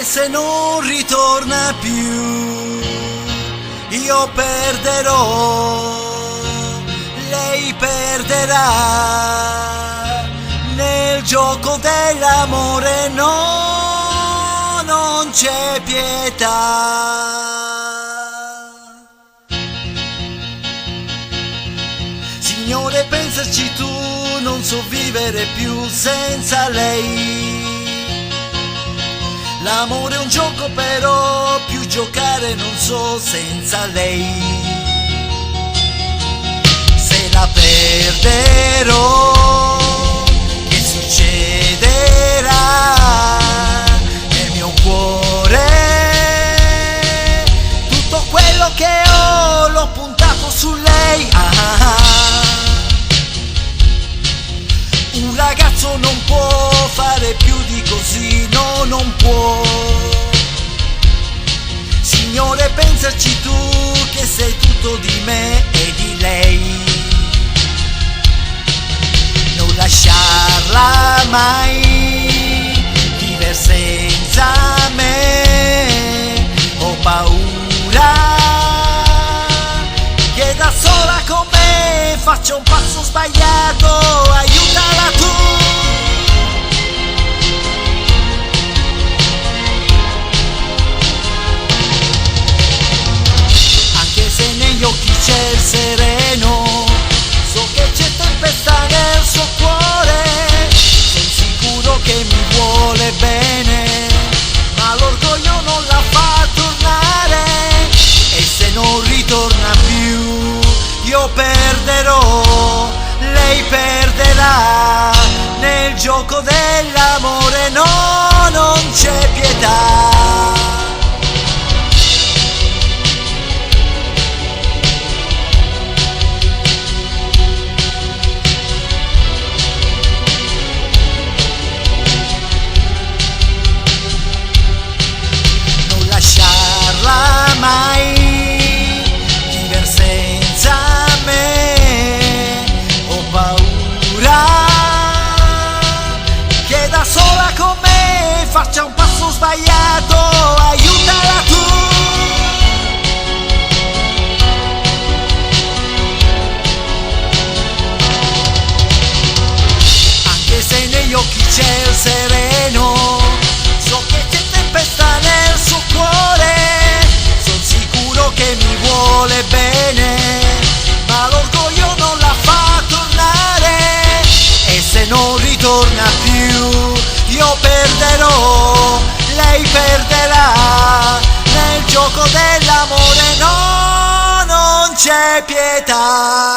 Anche se non ritorna più, io perderò, lei perderà. Nel gioco dell'amore no, non c'è pietà. Signore, pensaci tu, non so vivere più senza lei. L'amore è un gioco, però più giocare non so senza lei. Se la perderò, che succederà? Nel mio cuore tutto quello che ho l'ho puntato su lei. Un ragazzo non può fare più di così, no, non può. Signore, pensaci tu, che sei tutto di me e di lei. Non lasciarla mai vivere senza me. Ho paura che da sola con me faccia un passo sbagliato. Aiutala tu. Anche se negli occhi c'è il sereno, so che c'è tempesta nel suo cuore. Sono sicuro che mi vuole bene, ma l'orgoglio non la fa tornare. E se non ritorna più, io perderò, lei perderà. Nel gioco dell'amore no, non c'è pietà. Non lasciarla mai vivere senza me. Ho paura che da sola con me faccia un passo sbagliato. Aiutala tu. Anche se negli occhi c'è il sereno, so che c'è tempesta nel suo cuore. Sono sicuro che mi vuole bene, ma l'orgoglio non la fa tornare. E se non ritorna più, io perderò, lei perderà. Nel gioco dell'amore no, non c'è pietà.